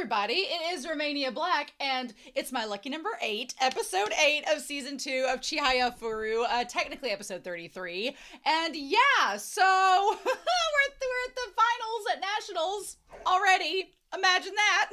everybody, it is Romania Black, and it's my lucky number 8, episode 8 of season 2 of Chihayafuru, technically episode 33, and yeah, so we're at the finals at Nationals already, imagine that.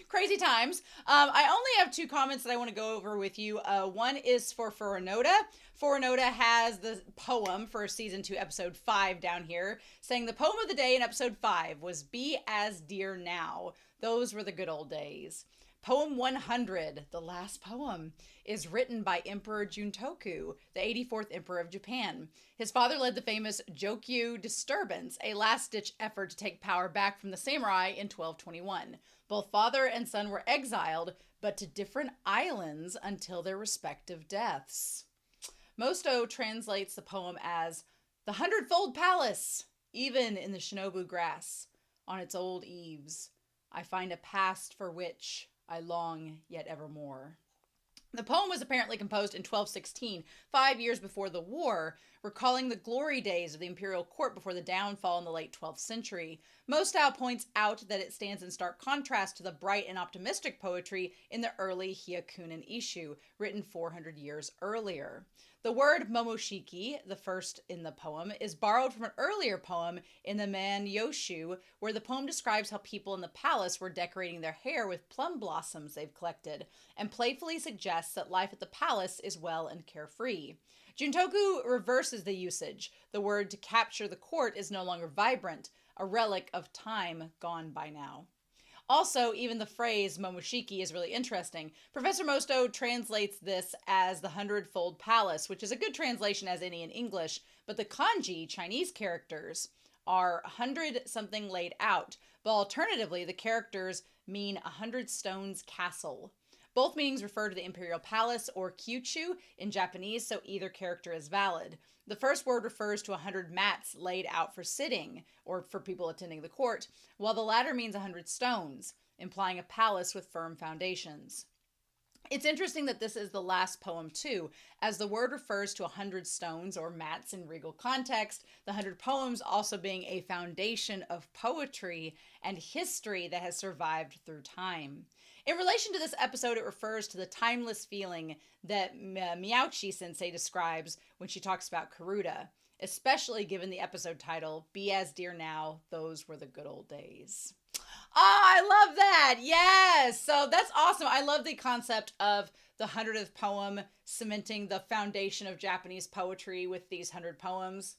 Crazy times. I only have 2 comments that I want to go over with you. One is for Furunoda. Furunoda has the poem for season 2, episode 5 down here, saying the poem of the day in episode 5 was "Be as dear now. Those were the good old days." Poem 100, the last poem, is written by Emperor Juntoku, the 84th Emperor of Japan. His father led the famous Jokyu disturbance, a last-ditch effort to take power back from the samurai in 1221. Both father and son were exiled, but to different islands until their respective deaths. Mosto translates the poem as "The hundredfold palace, even in the shinobu grass, on its old eaves, I find a past for which I long yet evermore." The poem was apparently composed in 1216, 5 years before the war, recalling the glory days of the imperial court before the downfall in the late 12th century. Mostow points out that it stands in stark contrast to the bright and optimistic poetry in the early Hyakunin Isshu, written 400 years earlier. The word momoshiki, the first in the poem, is borrowed from an earlier poem in the Man-yoshu, where the poem describes how people in the palace were decorating their hair with plum blossoms they've collected, and playfully suggests that life at the palace is well and carefree. Juntoku reverses the usage. The word to capture the court is no longer vibrant, a relic of time gone by now. Also, even the phrase momoshiki is really interesting. Professor Mosto translates this as the hundredfold palace, which is a good translation as any in English, but the kanji, Chinese characters, are 100 something laid out, but alternatively, the characters mean 100 stones castle. Both meanings refer to the imperial palace or kyuchu in Japanese, so either character is valid. The first word refers to 100 mats laid out for sitting, or for people attending the court, while the latter means 100 stones, implying a palace with firm foundations. It's interesting that this is the last poem too, as the word refers to 100 stones or mats in regal context, the 100 poems also being a foundation of poetry and history that has survived through time. In relation to this episode, it refers to the timeless feeling that Miyauchi sensei describes when she talks about Karuta, especially given the episode title, "Be as dear now, those were the good old days." Oh, I love that. Yes. So that's awesome. I love the concept of the 100th poem cementing the foundation of Japanese poetry with these 100 poems.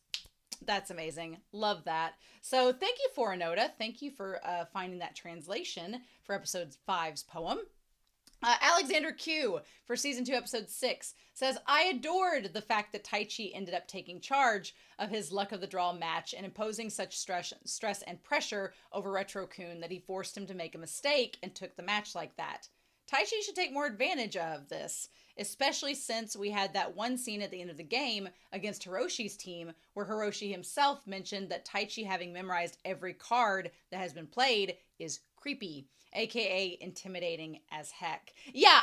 That's amazing. Love that. So thank you, Furunoda. Thank you for finding that translation for episode 5's poem. Alexander Q for season 2, episode 6 says, "I adored the fact that Taichi ended up taking charge of his luck of the draw match and imposing such stress and pressure over Retro-kun that he forced him to make a mistake and took the match like that. Taichi should take more advantage of this, especially since we had that one scene at the end of the game against Hiroshi's team where Hiroshi himself mentioned that Taichi having memorized every card that has been played is creepy, aka intimidating as heck." Yeah,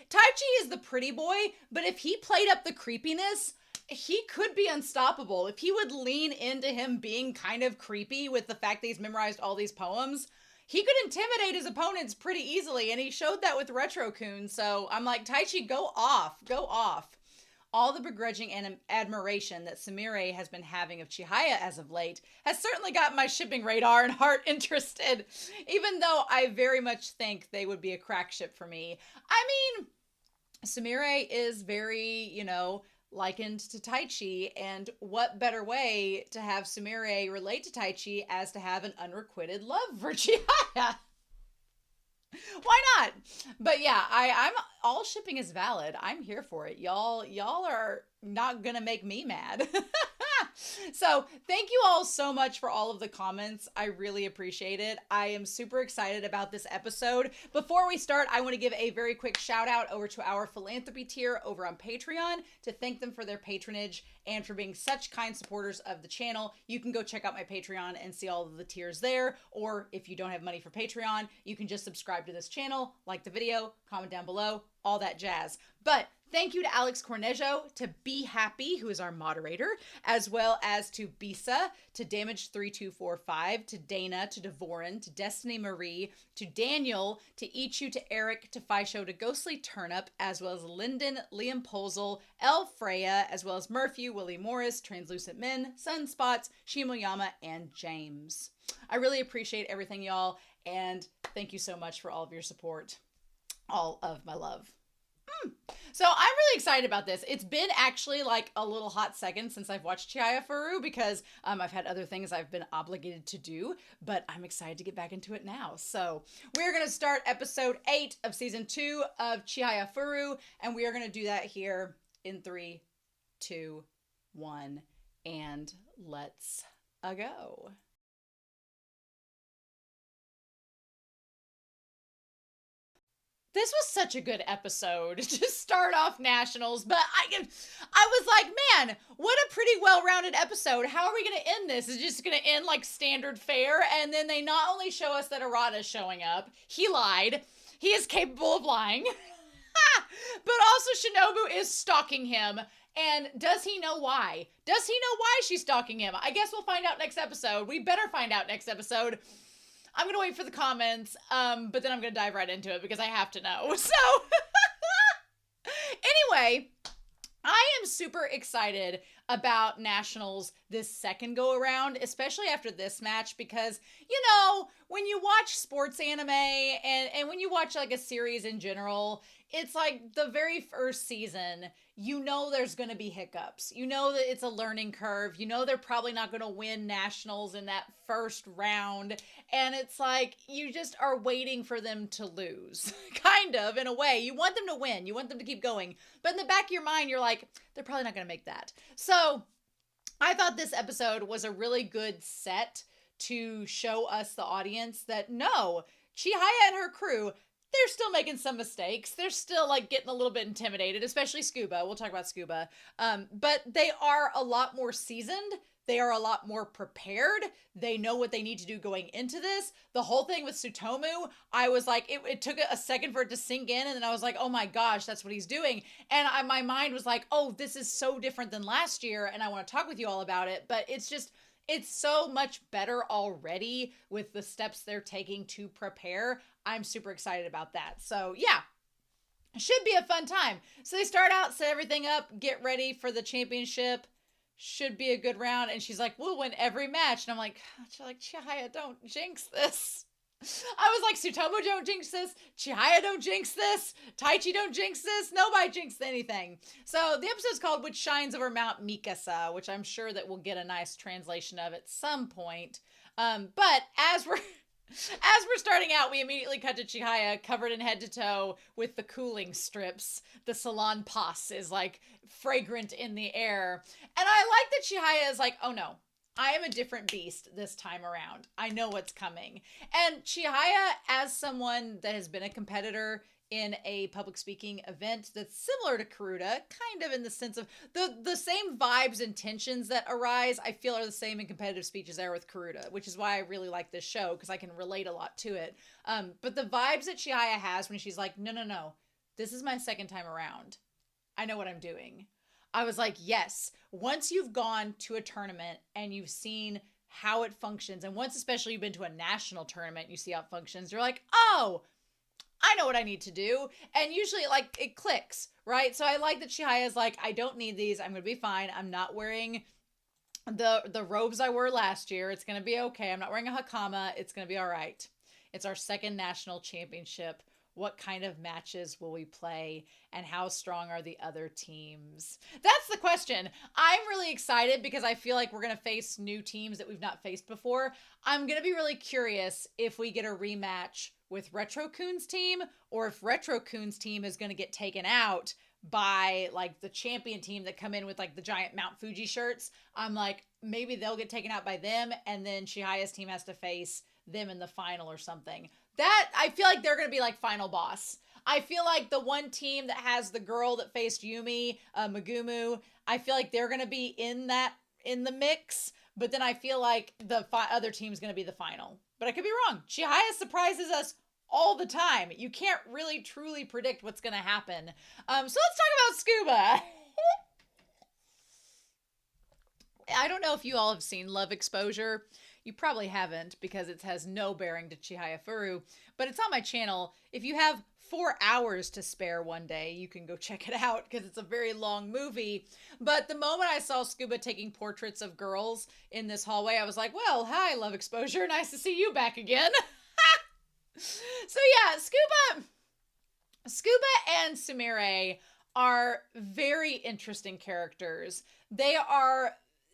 Taichi is the pretty boy, but if he played up the creepiness, he could be unstoppable. If he would lean into him being kind of creepy with the fact that he's memorized all these poems, he could intimidate his opponents pretty easily, and he showed that with Retro-kun, so I'm like, Taichi, go off, go off. All the begrudging and admiration that Sumire has been having of Chihaya as of late has certainly got my shipping radar and heart interested, even though I very much think they would be a crack ship for me. I mean, Sumire is very, likened to Taichi, and what better way to have Sumire relate to Taichi as to have an unrequited love for Chihaya? Why not? But yeah, I'm all shipping is valid. I'm here for it. Y'all are not gonna make me mad. So thank you all so much for all of the comments. I really appreciate it. I am super excited about this episode. Before we start, I want to give a very quick shout out over to our philanthropy tier over on Patreon to thank them for their patronage and for being such kind supporters of the channel. You can go check out my Patreon and see all of the tiers there. Or if you don't have money for Patreon, you can just subscribe to this channel, like the video, comment down below. all that jazz. But thank you to Alex Cornejo, to Be Happy, who is our moderator, as well as to Bisa, to Damage3245, to Dana, to Devorin, to Destiny Marie, to Daniel, to Ichu, to Eric, to Fisho, to Ghostly Turnip, as well as Lyndon, Liam Posel, El Freya, as well as Murphy, Willie Morris, Translucent Men, Sunspots, Shimoyama, and James. I really appreciate everything, y'all, and thank you so much for all of your support. All of my love. So I'm really excited about this. It's been actually like a little hot second since I've watched Chihayafuru because I've had other things I've been obligated to do, but I'm excited to get back into it now. So we're going to start episode 8 of season 2 of Chihayafuru, and we are going to do that here in 3, 2, 1, and let's go. This was such a good episode to start off nationals, but I was like, man, what a pretty well-rounded episode. How are we going to end this? Is it just going to end like standard fare? And then they not only show us that Arata's showing up, he lied. He is capable of lying. But also Shinobu is stalking him. And does he know why? Does he know why she's stalking him? I guess we'll find out next episode. We better find out next episode. I'm going to wait for the comments, but then I'm going to dive right into it because I have to know. So, anyway, I am super excited about Nationals this second go around, especially after this match, because, you know, when you watch sports anime and when you watch like a series in general, it's like the very first season, you know there's going to be hiccups. You know that it's a learning curve. You know they're probably not going to win nationals in that first round. And it's like you just are waiting for them to lose. Kind of, in a way. You want them to win. You want them to keep going. But in the back of your mind, you're like, they're probably not going to make that. So I thought this episode was a really good set to show us, the audience, that no, Chihaya and her crew, they're still making some mistakes. They're still like getting a little bit intimidated, especially Scuba. We'll talk about Scuba. But they are a lot more seasoned. They are a lot more prepared. They know what they need to do going into this. The whole thing with Tsutomu, I was like, it took a second for it to sink in. And then I was like, oh my gosh, that's what he's doing. And my mind was like, oh, this is so different than last year. And I want to talk with you all about it. But it's so much better already with the steps they're taking to prepare. I'm super excited about that. So yeah, should be a fun time. So they start out, set everything up, get ready for the championship. Should be a good round. And she's like, we'll win every match. And I'm like, Chihaya, don't jinx this. I was like, Tsutomu, don't jinx this. Chihaya, don't jinx this. Taichi, don't jinx this. Nobody jinxed anything. So the episode's called Which Shines Over Mount Mikasa, which I'm sure that we'll get a nice translation of at some point. But as we're starting out, we immediately cut to Chihaya covered in head to toe with the cooling strips. The salon pass is like fragrant in the air. And I like that Chihaya is like, oh no, I am a different beast this time around. I know what's coming. And Chihaya, as someone that has been a competitor in a public speaking event that's similar to Karuta, kind of in the sense of the same vibes and tensions that arise, I feel are the same in competitive speeches there with Karuta, which is why I really like this show, because I can relate a lot to it. But the vibes that Chihaya has when she's like, no, this is my second time around. I know what I'm doing. I was like, yes, once you've gone to a tournament and you've seen how it functions, and once especially you've been to a national tournament, you see how it functions, you're like, oh, I know what I need to do. And usually like it clicks, right? So I like that Chihaya is like, I don't need these. I'm going to be fine. I'm not wearing the robes I wore last year. It's going to be okay. I'm not wearing a hakama. It's going to be all right. It's our second national championship. What kind of matches will we play? And how strong are the other teams? That's the question. I'm really excited because I feel like we're going to face new teams that we've not faced before. I'm going to be really curious if we get a rematch with Retro Coon's team, or if Retro Coon's team is going to get taken out by like the champion team that come in with like the giant Mount Fuji shirts. I'm like, maybe they'll get taken out by them, and then Chihaya's team has to face them in the final or something. That, I feel like they're going to be like final boss. I feel like the one team that has the girl that faced Yumi, Megumu, I feel like they're going to be in the mix, but then I feel like the other team's going to be the final. But I could be wrong. Chihaya surprises us all the time. You can't really truly predict what's going to happen. So let's talk about Scuba. I don't know if you all have seen Love Exposure. You probably haven't because it has no bearing to Chihayafuru, but it's on my channel. If you have 4 hours to spare one day, you can go check it out because it's a very long movie. But the moment I saw Scuba taking portraits of girls in this hallway, I was like, well, hi, Love Exposure. Nice to see you back again. So yeah, Scuba and Sumire are very interesting characters.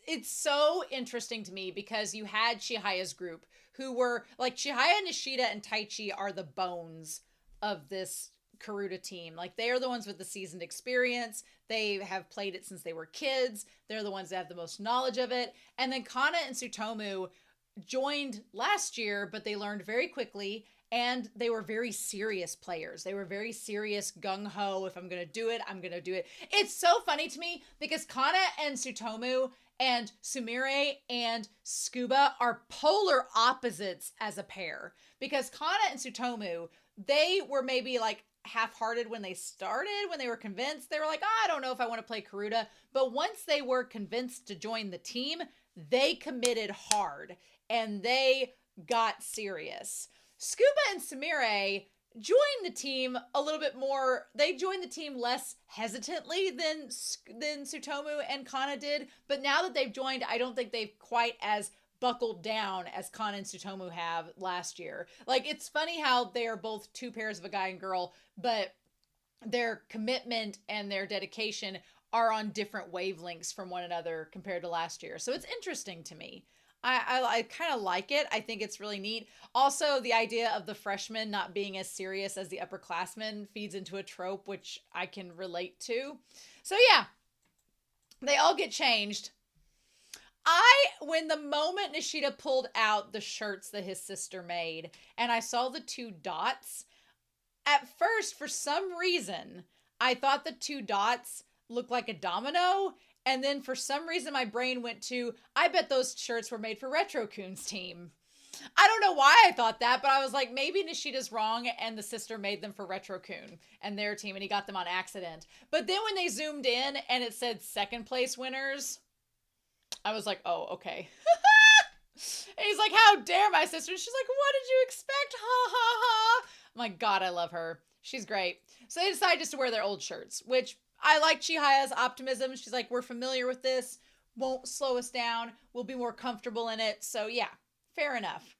It's so interesting to me because you had Chihaya's group who were like Chihaya, Nishida, and Taichi are the bones of this Karuta team. Like they are the ones with the seasoned experience. They have played it since they were kids. They're the ones that have the most knowledge of it. And then Kana and Tsutomu joined last year, but they learned very quickly and they were very serious players. They were very serious, gung-ho. If I'm going to do it, I'm going to do it. It's so funny to me because Kana and Tsutomu and Sumire and Scuba are polar opposites as a pair. Because Kana and Tsutomu, they were maybe like half-hearted when they started, when they were convinced. They were like, I don't know if I want to play Karuta. But once they were convinced to join the team, they committed hard and they got serious. Scuba and Sumire joined the team a little bit more. They joined the team less hesitantly than Tsutomu and Kana did. But now that they've joined, I don't think they've quite as buckled down as Kana and Tsutomu have last year. Like, it's funny how they are both two pairs of a guy and girl, but their commitment and their dedication are on different wavelengths from one another compared to last year. So it's interesting to me. I kind of like it. I think it's really neat. Also, the idea of the freshmen not being as serious as the upperclassmen feeds into a trope, which I can relate to. So yeah, they all get changed. When the moment Nishida pulled out the shirts that his sister made, and I saw the 2 dots, at first, for some reason, I thought the 2 dots looked like a domino. And then for some reason, my brain went to, I bet those shirts were made for Retro Coon's team. I don't know why I thought that, but I was like, maybe Nishida's wrong and the sister made them for Retro Coon and their team and he got them on accident. But then when they zoomed in and it said second place winners, I was like, oh, okay. And he's like, how dare my sister? And she's like, what did you expect? Ha ha ha. My God, I love her. She's great. So they decided just to wear their old shirts, which I like Chihaya's optimism. She's like, we're familiar with this. Won't slow us down. We'll be more comfortable in it. So yeah, fair enough.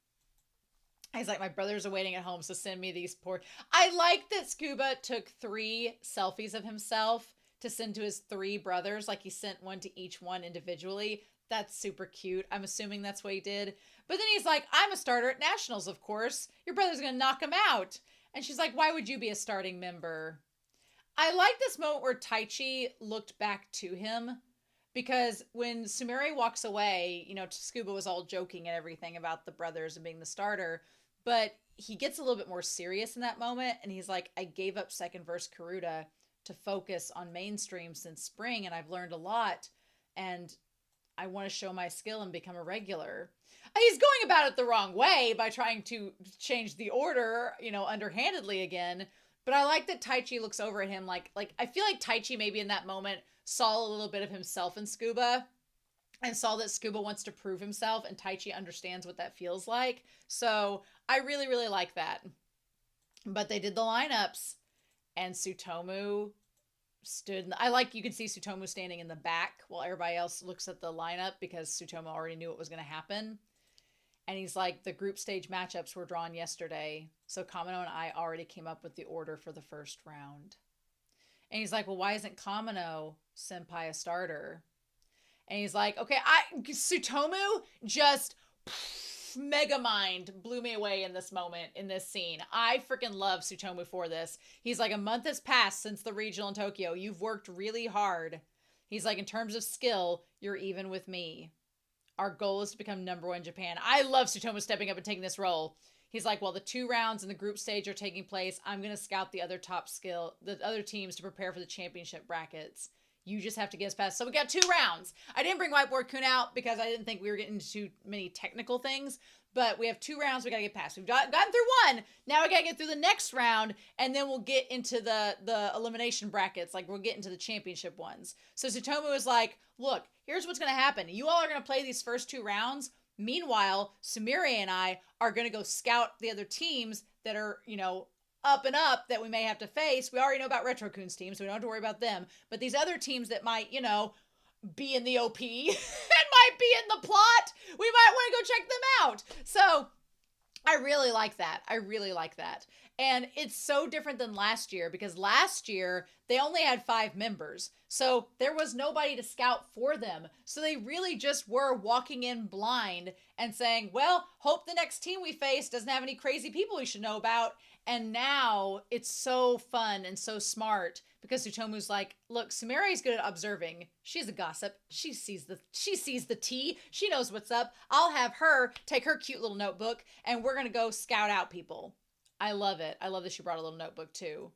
He's like, my brothers are waiting at home, so send me these poor... I like that Scuba took 3 selfies of himself to send to his 3 brothers. Like he sent one to each one individually. That's super cute. I'm assuming that's what he did. But then he's like, I'm a starter at Nationals, of course. Your brother's going to knock him out. And she's like, why would you be a starting member? I like this moment where Taichi looked back to him because when Sumire walks away, you know, Scuba was all joking and everything about the brothers and being the starter, but he gets a little bit more serious in that moment. And he's like, I gave up second verse Karuta to focus on mainstream since spring. And I've learned a lot and I want to show my skill and become a regular. He's going about it the wrong way by trying to change the order, you know, underhandedly again. But I like that Taichi looks over at him like I feel like Taichi maybe in that moment saw a little bit of himself in Scuba and saw that Scuba wants to prove himself and Taichi understands what that feels like. So I really, really like that. But they did the lineups and Tsutomu stood... you could see Tsutomu standing in the back while everybody else looks at the lineup because Tsutomu already knew what was going to happen. And he's like, the group stage matchups were drawn yesterday. So Kamino and I already came up with the order for the first round. And he's like, well, why isn't Kamino senpai a starter? And he's like, okay, Tsutomu just mega mind blew me away in this moment, in this scene. I freaking love Tsutomu for this. He's like, a month has passed since the regional in Tokyo. You've worked really hard. He's like, in terms of skill, you're even with me. Our goal is to become #1 in Japan. I love Tsutomu stepping up and taking this role. He's like, well, the 2 rounds in the group stage are taking place. I'm going to scout the other the other teams to prepare for the championship brackets. You just have to get us past. So we got 2 rounds. I didn't bring Whiteboard Kun out because I didn't think we were getting into too many technical things. but we have 2 rounds we gotta get past. We've gotten through one. Now we gotta get through the next round, and then we'll get into the elimination brackets. Like, we'll get into the championship ones. So Tsutomu is like, look, here's what's gonna happen. You all are gonna play these first 2 rounds. Meanwhile, Sumire and I are gonna go scout the other teams that are, up and up that we may have to face. We already know about Retro-kun's team, so we don't have to worry about them. But these other teams that might, be in the OP and might be in the plot, we might want to go check them out. So I really like that. I really like that. And it's so different than last year, because last year they only had 5 members. So there was nobody to scout for them. So they really just were walking in blind and saying, well, hope the next team we face doesn't have any crazy people we should know about. And now it's so fun and so smart, because Tsutomu's like, look, Sumire's good at observing. She's a gossip. She sees the tea. She knows what's up. I'll have her take her cute little notebook, and we're going to go scout out people. I love it. I love that she brought a little notebook too.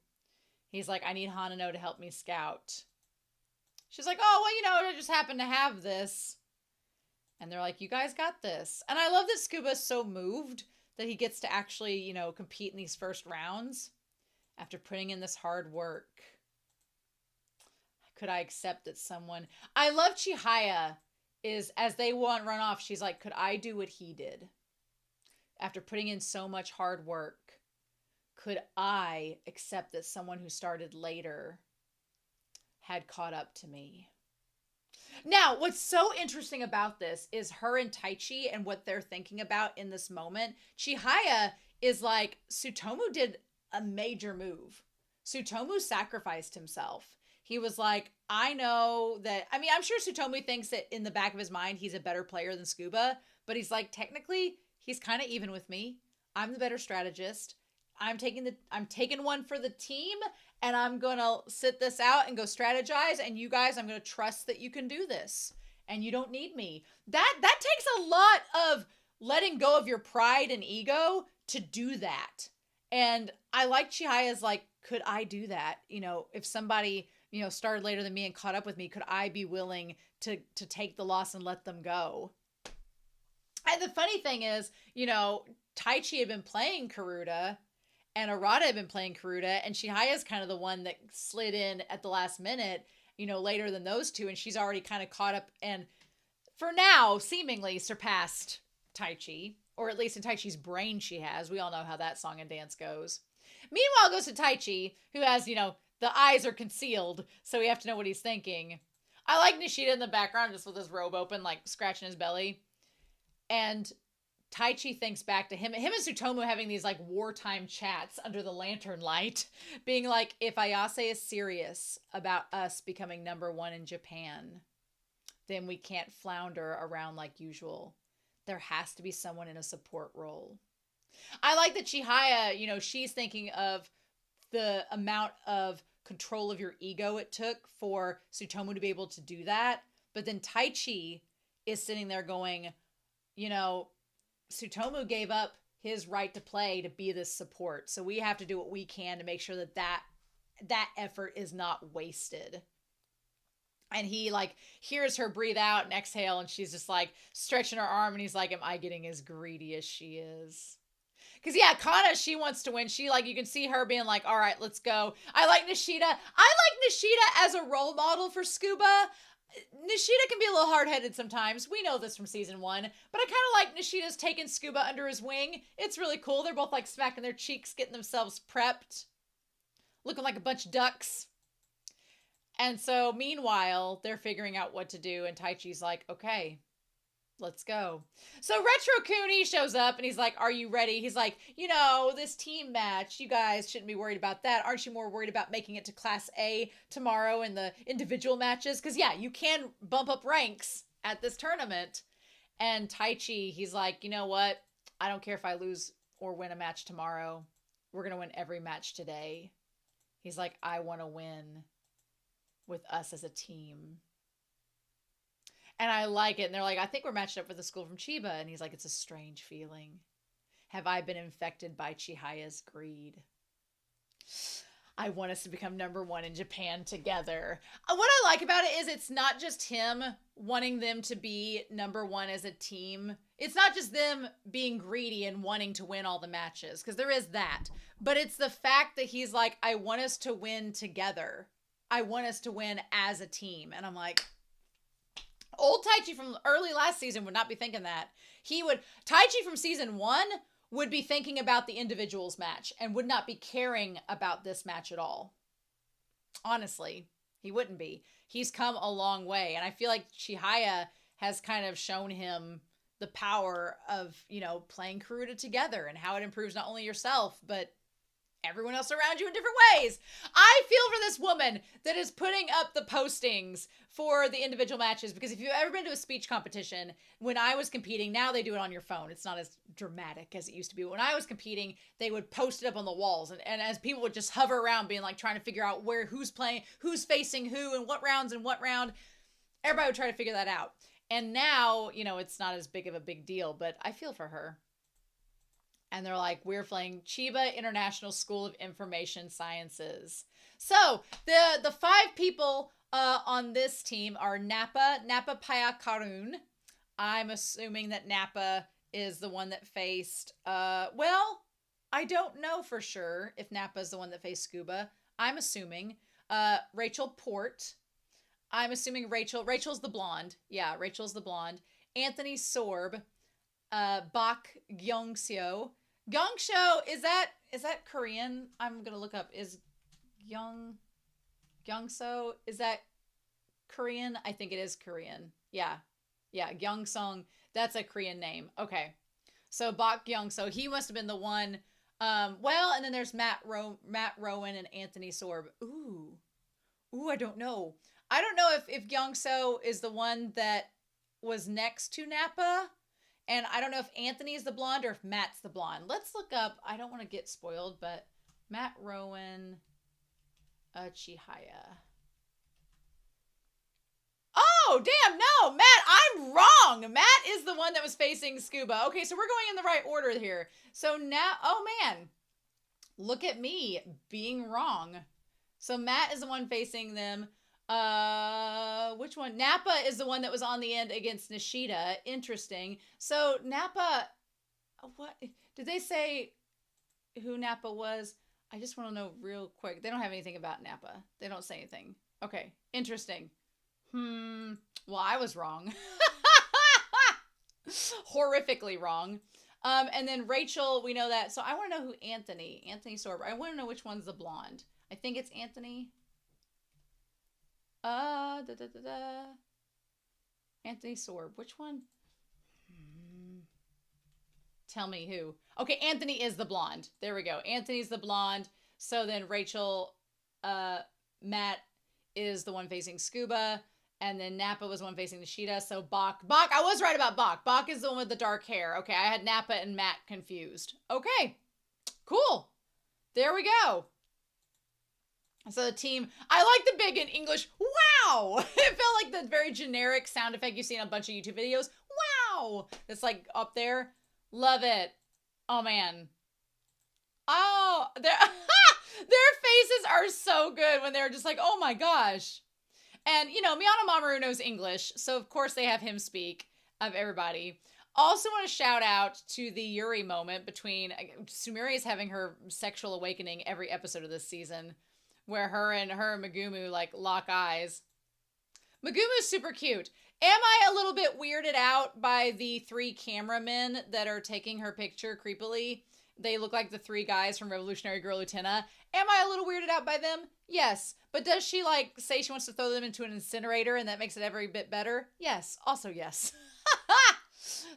He's like, I need Hanano to help me scout. She's like, oh, well, I just happen to have this. And they're like, you guys got this. And I love that Scuba's so moved that he gets to actually, compete in these first rounds after putting in this hard work. Could I accept that someone... I love Chihaya is, as they run off, she's like, could I do what he did? After putting in so much hard work, could I accept that someone who started later had caught up to me? Now, what's so interesting about this is her and Taichi and what they're thinking about in this moment. Chihaya is like, Tsutomu did a major move. Tsutomu sacrificed himself. He was like, I know that, I'm sure Tsutomu thinks that in the back of his mind, he's a better player than Scuba, but he's like, technically, he's kind of even with me. I'm the better strategist. I'm taking one for the team, and I'm going to sit this out and go strategize. And you guys, I'm going to trust that you can do this, and you don't need me. That takes a lot of letting go of your pride and ego to do that. And I like Chihaya's like, could I do that? If somebody, started later than me and caught up with me, could I be willing to take the loss and let them go? And the funny thing is, Taichi had been playing Karuta, and Arata had been playing Karuta, and Chihaya's kind of the one that slid in at the last minute, later than those two, and she's already kind of caught up and, for now, seemingly surpassed Taichi, or at least in Taichi's brain she has. We all know how that song and dance goes. Meanwhile, it goes to Taichi, who has, the eyes are concealed, so we have to know what he's thinking. I like Nishida in the background, just with his robe open, like scratching his belly. And Taichi thinks back to him and Tsutomu having these like wartime chats under the lantern light, being like, if Ayase is serious about us becoming #1 in Japan, then we can't flounder around like usual. There has to be someone in a support role. I like that Chihaya, she's thinking of the amount of control of your ego it took for Tsutomu to be able to do that. But then Taichi is sitting there going, Tsutomu gave up his right to play to be this support. So we have to do what we can to make sure that effort is not wasted. And he like hears her breathe out and exhale, and she's just like stretching her arm, and he's like, am I getting as greedy as she is? Because yeah, Kana, she wants to win. She like, you can see her being like, all right, let's go. I like Nishida. I like Nishida as a role model for Scuba. Nishida can be a little hard-headed sometimes. We know this from season 1. But I kind of like Nishida's taking Scuba under his wing. It's really cool. They're both like smacking their cheeks, getting themselves prepped. Looking like a bunch of ducks. And so, meanwhile, they're figuring out what to do. And Taichi's like, okay, let's go. So Retro-kun, he shows up and he's like, are you ready? He's like, this team match, you guys shouldn't be worried about that. Aren't you more worried about making it to Class A tomorrow in the individual matches? Because yeah, you can bump up ranks at this tournament. And Taichi, he's like, you know what? I don't care if I lose or win a match tomorrow. We're going to win every match today. He's like, I want to win with us as a team. And I like it. And they're like, I think we're matched up with a school from Chiba. And he's like, it's a strange feeling. Have I been infected by Chihaya's greed? I want us to become number one in Japan together. What I like about it is it's not just him wanting them to be number one as a team. It's not just them being greedy and wanting to win all the matches, because there is that. But it's the fact that he's like, I want us to win together. I want us to win as a team. And I'm like, old Taichi from early last season would not be thinking that. Taichi from season 1 would be thinking about the individuals match and would not be caring about this match at all. Honestly, he wouldn't be. He's come a long way. And I feel like Chihaya has kind of shown him the power of, playing Karuta together and how it improves not only yourself, but everyone else around you in different ways. I feel for this woman that is putting up the postings for the individual matches, because if you've ever been to a speech competition, when I was competing, now they do it on your phone. It's not as dramatic as it used to be. When I was competing, they would post it up on the walls, and as people would just hover around being like trying to figure out who's playing, who's facing who, and what rounds and what round, everybody would try to figure that out. And now, it's not as big of a big deal, but I feel for her. And they're like, we're playing Chiba International School of Information Sciences. So the 5 people on this team are Nappa Paya Karun. I'm assuming that Nappa is the one that faced, I don't know for sure if Nappa is the one that faced Scuba. I'm assuming Rachel Port. I'm assuming Rachel's the blonde. Yeah, Rachel's the blonde. Anthony Sorb. Bak Gyeongseo. Gyeongseo, is that Korean? I'm gonna look up. Is Gyeongseo, is that Korean? I think it is Korean. Yeah, Gyeongsong. That's a Korean name. Okay, so Bak Gyeongseo, he must have been the one. And then there's Matt Rowan and Anthony Sorb. Ooh, I don't know. I don't know if Gyeongseo is the one that was next to Nappa. And I don't know if Anthony's the blonde or if Matt's the blonde. Let's look up. I don't want to get spoiled, but Matt Rowan, Chihaya. Oh, damn, no, Matt, I'm wrong. Matt is the one that was facing Scuba. Okay, so we're going in the right order here. So now, oh man, look at me being wrong. So Matt is the one facing them. Which one? Nappa is the one that was on the end against Nishida. Interesting. So Nappa, what did they say who Nappa was? I just want to know real quick. They don't have anything about Nappa. They don't say anything. Okay. Interesting. Well, I was wrong. Horrifically wrong. And then Rachel, we know that. So I want to know who Anthony Sorb. I want to know which one's the blonde. I think it's Anthony. Anthony Sorb. Which one? Tell me who. Okay, Anthony is the blonde. There we go. Anthony's the blonde. So then Rachel, Matt is the one facing Scuba. And then Nappa was the one facing Nishida. So Bak, I was right about Bak. Bak is the one with the dark hair. Okay, I had Nappa and Matt confused. Okay, cool. There we go. So the team, I like the big in English, wow! It felt like the very generic sound effect you see in a bunch of YouTube videos. Wow! It's like up there. Love it. Oh, man. Oh, their faces are so good when they're just like, oh my gosh. And, Miyano Mamoru knows English, so of course they have him speak of everybody. Also want to shout out to the Yuri moment between, Sumire is having her sexual awakening every episode of this season, where her and Megumu, lock eyes. Megumu's super cute. Am I a little bit weirded out by the 3 cameramen that are taking her picture creepily? They look like the 3 guys from Revolutionary Girl Utena. Am I a little weirded out by them? Yes. But does she, say she wants to throw them into an incinerator and that makes it every bit better? Yes. Also yes.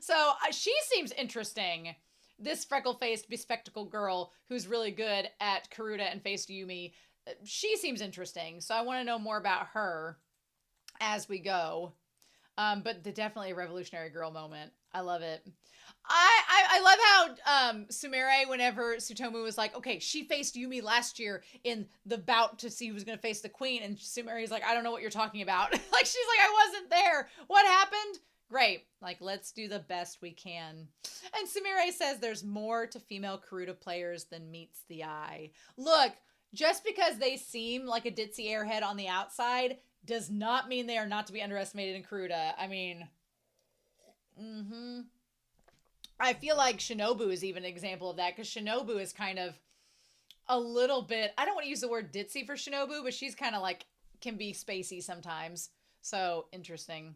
So, she seems interesting. This freckle-faced, bespectacled girl who's really good at Karuta and faced Yumi, she seems interesting, so I want to know more about her as we go. But definitely a Revolutionary Girl moment. I love it. I love how Sumire, whenever Tsutomu was like, okay, she faced Yumi last year in the bout to see who was going to face the queen, and Sumire's like, I don't know what you're talking about. She's like, I wasn't there. What happened? Great. Let's do the best we can. And Sumire says there's more to female Karuta players than meets the eye. Look, just because they seem like a ditzy airhead on the outside does not mean they are not to be underestimated in Karuta. I mean, I feel like Shinobu is even an example of that, because Shinobu is kind of a little bit, I don't want to use the word ditzy for Shinobu, but she's kind of like, can be spacey sometimes. So interesting.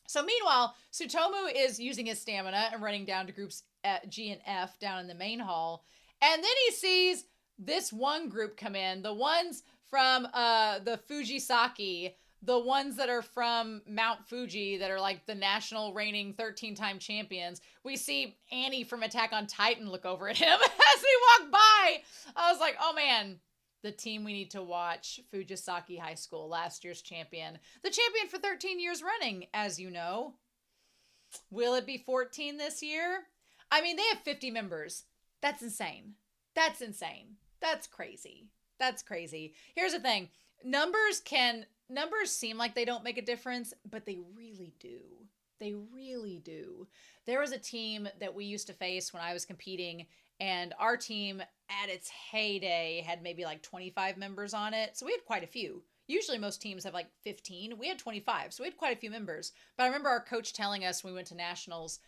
So meanwhile, Tsutomu is using his stamina and running down to groups G and F down in the main hall. And then he sees this one group come in, the ones from the Fujisaki, the ones that are from Mount Fuji that are like the national reigning 13-time champions. We see Annie from Attack on Titan look over at him as we walk by. I was like, oh man, the team we need to watch, Fujisaki High School, last year's champion. The champion for 13 years running, as you know. Will it be 14 this year? I mean, they have 50 members. That's insane. That's insane. That's crazy. That's crazy. Here's the thing. Numbers seem like they don't make a difference, but they really do. They really do. There was a team that we used to face when I was competing, and our team at its heyday had maybe like 25 members on it. So we had quite a few. Usually most teams have like 15. We had 25. So we had quite a few members. But I remember our coach telling us when we went to nationals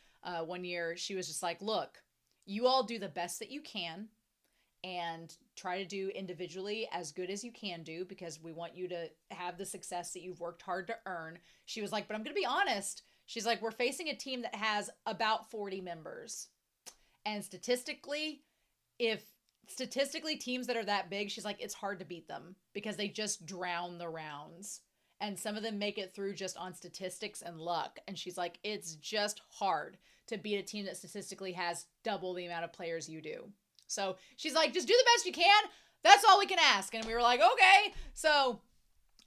one year, she was just like, look, you all do the best that you can and try to do individually as good as you can do, because we want you to have the success that you've worked hard to earn. She was like, but I'm going to be honest. She's like, we're facing a team that has about 40 members. And statistically teams that are that big, she's like, it's hard to beat them because they just drown the rounds. And some of them make it through just on statistics and luck. And she's like, it's just hard to beat a team that statistically has double the amount of players you do. So she's like, just do the best you can. That's all we can ask. And we were like, okay. So,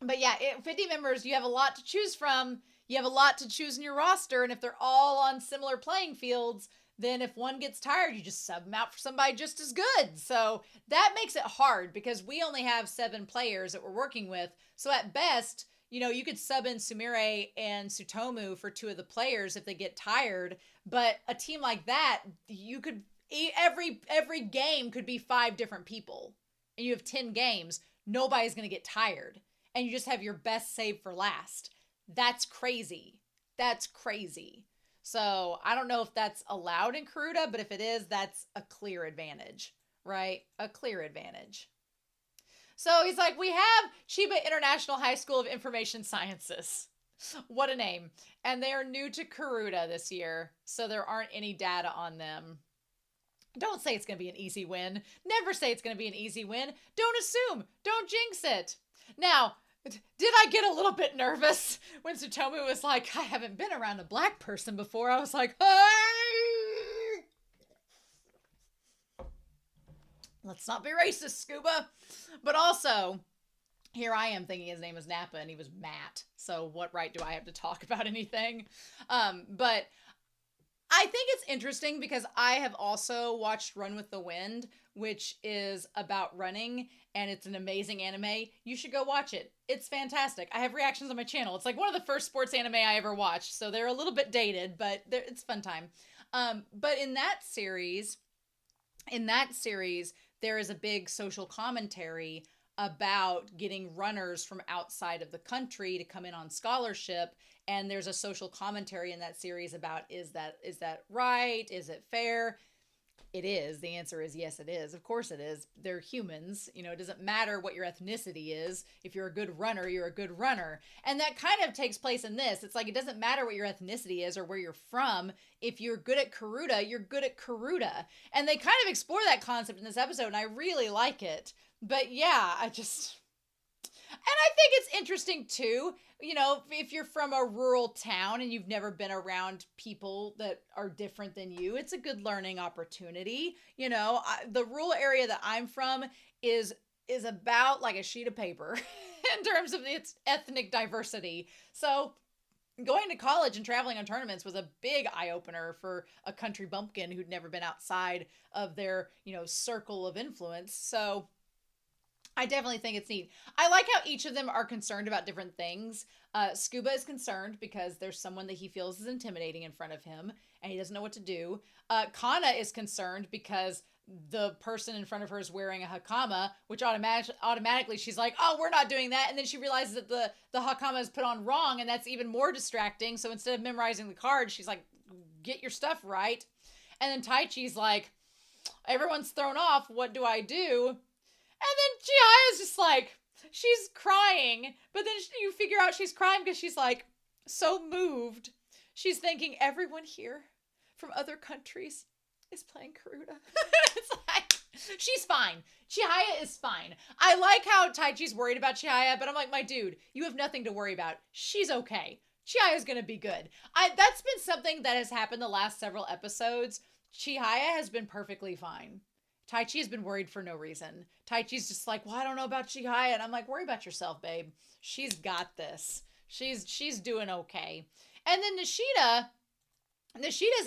but yeah, 50 members, you have a lot to choose from. You have a lot to choose in your roster. And if they're all on similar playing fields, then if one gets tired, you just sub them out for somebody just as good. So that makes it hard because we only have 7 players that we're working with. So at best, you know, you could sub in Sumire and Tsutomu for 2 of the players if they get tired. But a team like that, you could, every game could be 5 different people. And you have 10 games. Nobody's going to get tired. And you just have your best save for last. That's crazy. That's crazy. So I don't know if that's allowed in Karuta, but if it is, that's a clear advantage, right? A clear advantage. So he's like, we have Chiba International High School of Information Sciences. What a name. And they are new to Karuta this year, so there aren't any data on them. Don't say it's going to be an easy win. Never say it's going to be an easy win. Don't assume. Don't jinx it. Now, did I get a little bit nervous when Tsutomu was like, I haven't been around a black person before? I was like, hey! Let's not be racist, Scuba. But also, here I am thinking his name was Nappa and he was Matt. So what right do I have to talk about anything? But I think it's interesting because I have also watched Run with the Wind, which is about running, and it's an amazing anime. You should go watch it. It's fantastic. I have reactions on my channel. It's like one of the first sports anime I ever watched, so they're a little bit dated, but it's fun time. But in that series, there is a big social commentary about getting runners from outside of the country to come in on scholarship. And there's a social commentary in that series about, is that right? Is it fair? It is. The answer is yes, it is. Of course it is. They're humans. You know, it doesn't matter what your ethnicity is. If you're a good runner, you're a good runner. And that kind of takes place in this. It's like, it doesn't matter what your ethnicity is or where you're from. If you're good at Karuta, you're good at Karuta. And they kind of explore that concept in this episode, and I really like it. But yeah, and I think it's interesting too, you know, if you're from a rural town and you've never been around people that are different than you, it's a good learning opportunity. You know, the rural area that I'm from is about like a sheet of paper in terms of its ethnic diversity. So going to college and traveling on tournaments was a big eye-opener for a country bumpkin who'd never been outside of their, you know, circle of influence. So I definitely think it's neat. I like how each of them are concerned about different things. Scuba is concerned because there's someone that he feels is intimidating in front of him and he doesn't know what to do. Kana is concerned because the person in front of her is wearing a hakama, which automatically she's like, oh, we're not doing that. And then she realizes that the hakama is put on wrong, and that's even more distracting. So instead of memorizing the cards, she's like, get your stuff right. And then Tai Chi's like, everyone's thrown off. What do I do? And then Chihaya's just like, she's crying. But then you figure out she's crying because she's like so moved. She's thinking everyone here from other countries is playing Karuta. It's like, she's fine. Chihaya is fine. I like how Taichi's worried about Chihaya, but I'm like, my dude, you have nothing to worry about. She's okay. Chihaya's gonna be good. That's been something that has happened the last several episodes. Chihaya has been perfectly fine. Taichi has been worried for no reason. Taichi's just like, well, I don't know about Chihaya. And I'm like, worry about yourself, babe. She's got this. She's doing okay. And then Nishida's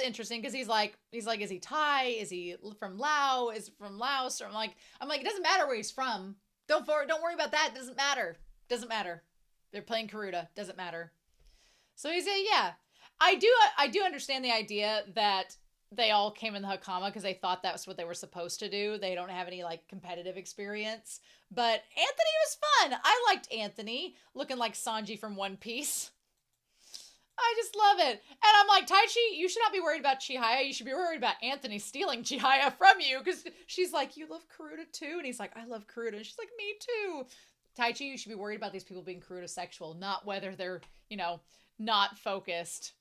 interesting because he's like, is he Thai? Is he from Laos? Is from Laos? Or I'm like, it doesn't matter where he's from. Don't worry about that. It doesn't matter. Doesn't matter. They're playing Karuta. Doesn't matter. So he's yeah. I do understand the idea that they all came in the Hakama because they thought that's what they were supposed to do. They don't have any like competitive experience. But Anthony was fun. I liked Anthony looking like Sanji from One Piece. I just love it. And I'm like, Taichi, you should not be worried about Chihaya. You should be worried about Anthony stealing Chihaya from you. Because she's like, you love Karuta too? And he's like, I love Karuta. And she's like, me too. Taichi, you should be worried about these people being Karuta sexual, not whether they're, not focused.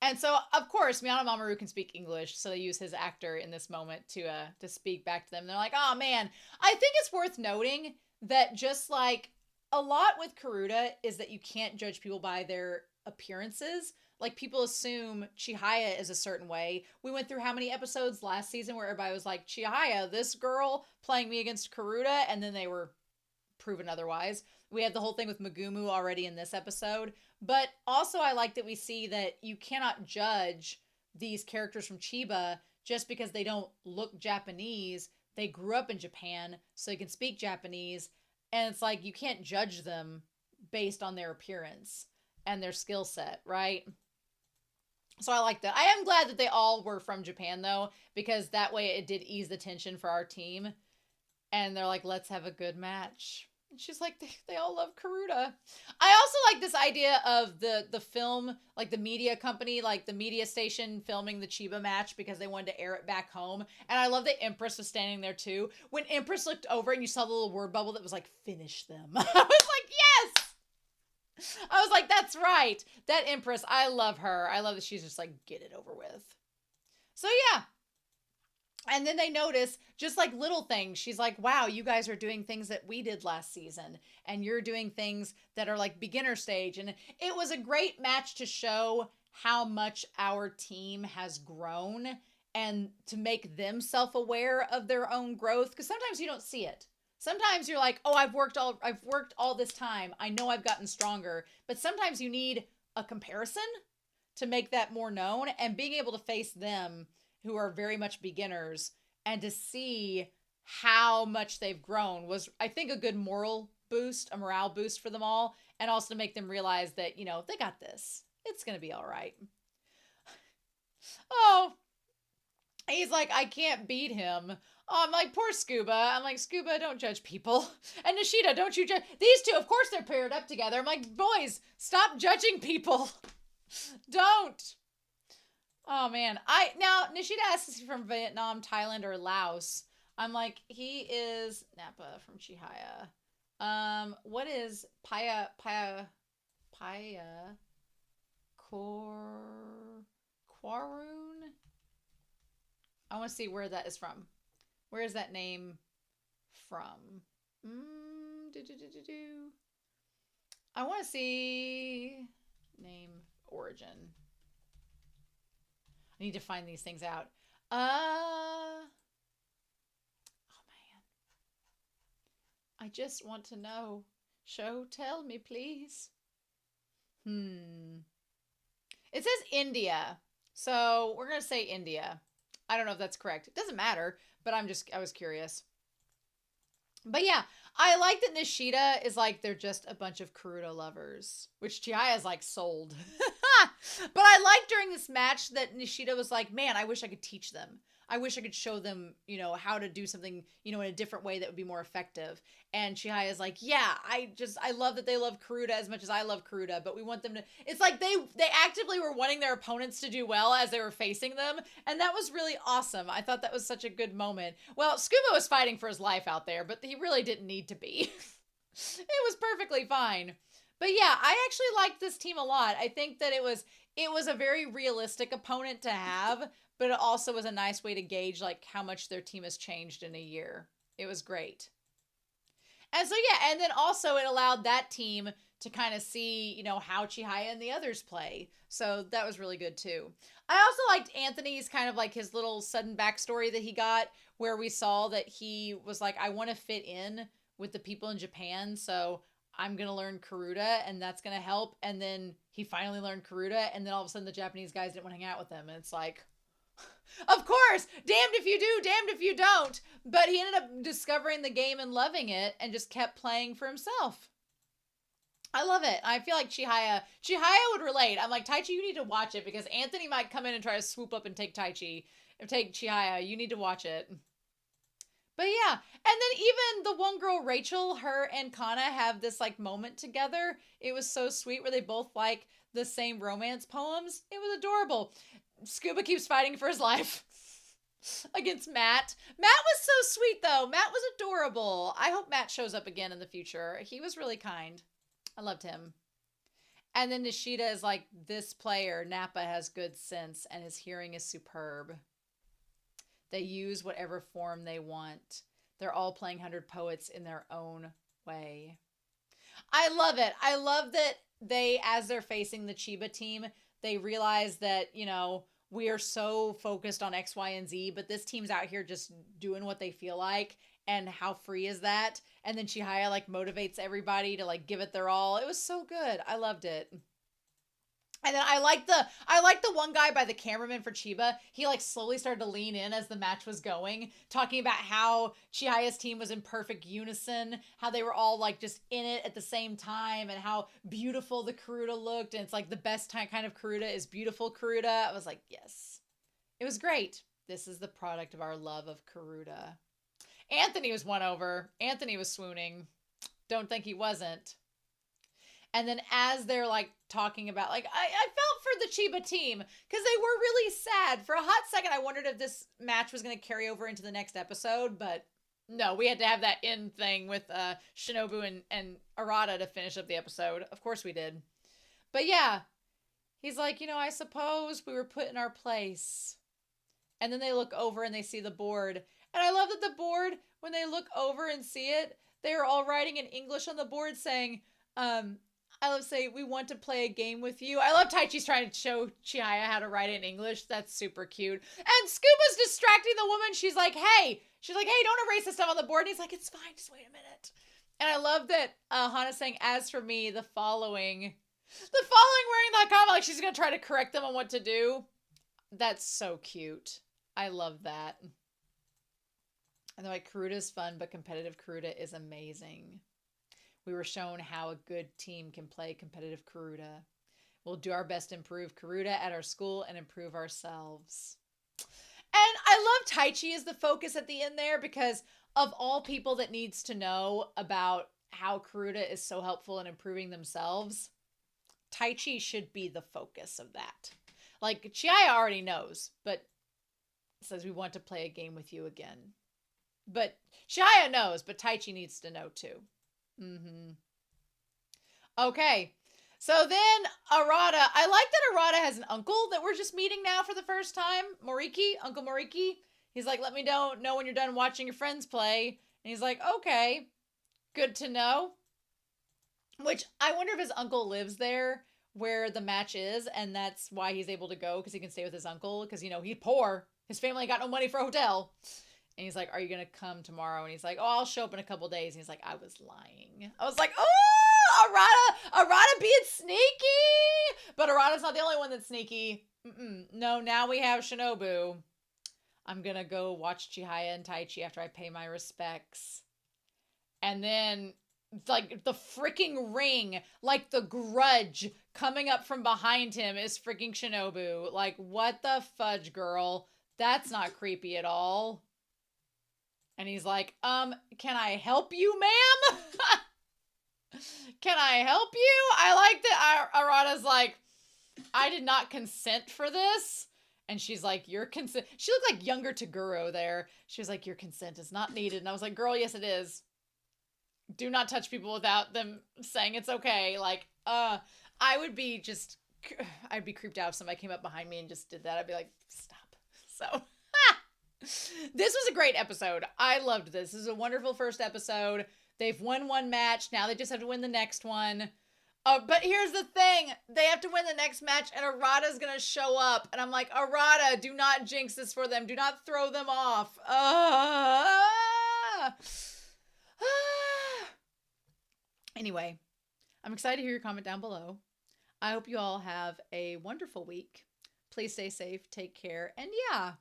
And so, of course, Miyano Mamoru can speak English, so they use his actor in this moment to speak back to them. They're like, oh, man. I think it's worth noting that just like a lot with Karuta is that you can't judge people by their appearances. Like, people assume Chihaya is a certain way. We went through how many episodes last season where everybody was like, Chihaya, this girl playing me against Karuta, and then they were proven otherwise. We had the whole thing with Megumu already in this episode. But also I like that we see that you cannot judge these characters from Chiba just because they don't look Japanese. They grew up in Japan, so they can speak Japanese. And it's like, you can't judge them based on their appearance and their skill set, right? So I like that. I am glad that they all were from Japan, though, because that way it did ease the tension for our team. And they're like, let's have a good match. And she's like, they all love Karuta. I also like this idea of the film, like the media company, like the media station filming the Chiba match because they wanted to air it back home. And I love that Empress was standing there too. When Empress looked over and you saw the little word bubble that was like, finish them. I was like, yes! I was like, that's right. That Empress, I love her. I love that she's just like, get it over with. So yeah. And then they notice just like little things. She's like, wow, you guys are doing things that we did last season. And you're doing things that are like beginner stage. And it was a great match to show how much our team has grown and to make them self-aware of their own growth. Because sometimes you don't see it. Sometimes you're like, oh, I've worked all this time. I know I've gotten stronger. But sometimes you need a comparison to make that more known. And being able to face them who are very much beginners and to see how much they've grown was, I think, a good morale boost for them all. And also to make them realize that, they got this. It's going to be all right. Oh, he's like, I can't beat him. Oh, I'm like, poor Scuba. I'm like, Scuba, don't judge people. And Nishida, don't you judge. These two, of course, they're paired up together. I'm like, boys, stop judging people. Don't. Oh, man. Now, Nishida asks if he's from Vietnam, Thailand, or Laos. I'm like, he is Nappa from Chihaya. What is Paya Quaroon? I want to see where that is from. Where is that name from? I want to see name origin. I need to find these things out. Oh man. I just want to know. Tell me, please. It says India. So we're going to say India. I don't know if that's correct. It doesn't matter, but I was curious. But yeah, I like that Nishida is like, they're just a bunch of Karuta lovers, which Chihaya is like sold. But I like during this match that Nishida was like, man, I wish I could teach them. I wish I could show them, how to do something, in a different way that would be more effective. And Chihaya is like, yeah, I love that they love Karuta as much as I love Karuta, but we want them to, it's like they actively were wanting their opponents to do well as they were facing them. And that was really awesome. I thought that was such a good moment. Well, Scuba was fighting for his life out there, but he really didn't need to be. It was perfectly fine. But yeah, I actually liked this team a lot. I think that it was a very realistic opponent to have, but it also was a nice way to gauge like how much their team has changed in a year. It was great. And so yeah, and then also it allowed that team to kind of see, how Chihaya and the others play. So that was really good too. I also liked Anthony's kind of like his little sudden backstory that he got, where we saw that he was like, I want to fit in with the people in Japan, so I'm going to learn Karuta, and that's going to help. And then he finally learned Karuta, and then all of a sudden the Japanese guys didn't want to hang out with him. And it's like, of course, damned if you do, damned if you don't. But he ended up discovering the game and loving it and just kept playing for himself. I love it. I feel like Chihaya would relate. I'm like, Taichi, you need to watch it because Anthony might come in and try to swoop up and take Chihaya. You need to watch it. But yeah, and then even the one girl, Rachel, her and Kana have this like moment together. It was so sweet where they both like the same romance poems. It was adorable. Scuba keeps fighting for his life against Matt. Matt was so sweet though. Matt was adorable. I hope Matt shows up again in the future. He was really kind. I loved him. And then Nishida is like, this player, Nappa, has good sense and his hearing is superb. They use whatever form they want. They're all playing 100 Poets in their own way. I love it. I love that they, as they're facing the Chiba team, they realize that, we are so focused on X, Y, and Z, but this team's out here just doing what they feel like. And how free is that? And then Chihaya like motivates everybody to like give it their all. It was so good. I loved it. And then I like the one guy by the cameraman for Chiba. He like slowly started to lean in as the match was going, talking about how Chihaya's team was in perfect unison, how they were all like just in it at the same time, and how beautiful the Karuta looked. And it's like the best kind of Karuta is beautiful Karuta. I was like, yes. It was great. This is the product of our love of Karuta. Anthony was won over. Anthony was swooning. Don't think he wasn't. And then as they're like talking about, like, I felt for the Chiba team because they were really sad. For a hot second, I wondered if this match was going to carry over into the next episode, but no, we had to have that end thing with Shinobu and Arata to finish up the episode. Of course we did. But yeah, he's like, I suppose we were put in our place. And then they look over and they see the board. And I love that the board, when they look over and see it, they are all writing in English on the board saying, I love say, we want to play a game with you. I love Taichi's trying to show Chihaya how to write it in English. That's super cute. And Scuba's distracting the woman. She's like, hey, don't erase the stuff on the board. And he's like, it's fine. Just wait a minute. And I love that Hana's saying, as for me, the following wearing that comment, like she's going to try to correct them on what to do. That's so cute. I love that. And they're like, Karuta's fun, but competitive Karuta is amazing. We were shown how a good team can play competitive Karuta. We'll do our best to improve Karuta at our school and improve ourselves. And I love Taichi as the focus at the end there because of all people that needs to know about how Karuta is so helpful in improving themselves, Taichi should be the focus of that. Like, Chihaya already knows, but says we want to play a game with you again. But Chihaya knows, but Taichi needs to know too. Okay, so then Arata, I like that Arata has an uncle that we're just meeting now for the first time. Uncle Moriki. He's like, let me know when you're done watching your friends play. And he's like, okay, good to know. Which I wonder if his uncle lives there where the match is, and that's why he's able to go, because he can stay with his uncle, because he's poor. His family got no money for a hotel. And he's like, are you going to come tomorrow? And he's like, oh, I'll show up in a couple days. And he's like, I was lying. I was like, oh, Arata being sneaky. But Arata's not the only one that's sneaky. No, now we have Shinobu. I'm going to go watch Chihaya and Taichi after I pay my respects. And then, like, the freaking ring, like the grudge coming up from behind him is freaking Shinobu. Like, what the fudge, girl? That's not creepy at all. And he's like, can I help you, ma'am? Can I help you? I like that Arata's like, I did not consent for this. And she's like, your consent. She looked like younger Toguro there. She was like, your consent is not needed. And I was like, girl, yes, it is. Do not touch people without them saying it's okay. Like, I would be just, I'd be creeped out if somebody came up behind me and just did that. I'd be like, stop. So, this was a great episode. I loved this. This is a wonderful first episode. They've won one match. Now they just have to win the next one. But here's the thing. They have to win the next match, and Arata's going to show up. And I'm like, Arata, do not jinx this for them. Do not throw them off. Anyway, I'm excited to hear your comment down below. I hope you all have a wonderful week. Please stay safe, take care, and yeah.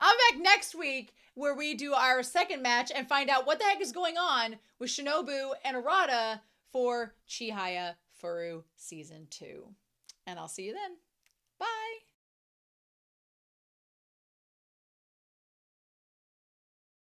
I'm back next week where we do our second match and find out what the heck is going on with Shinobu and Arata for Chihayafuru Season 2. And I'll see you then. Bye!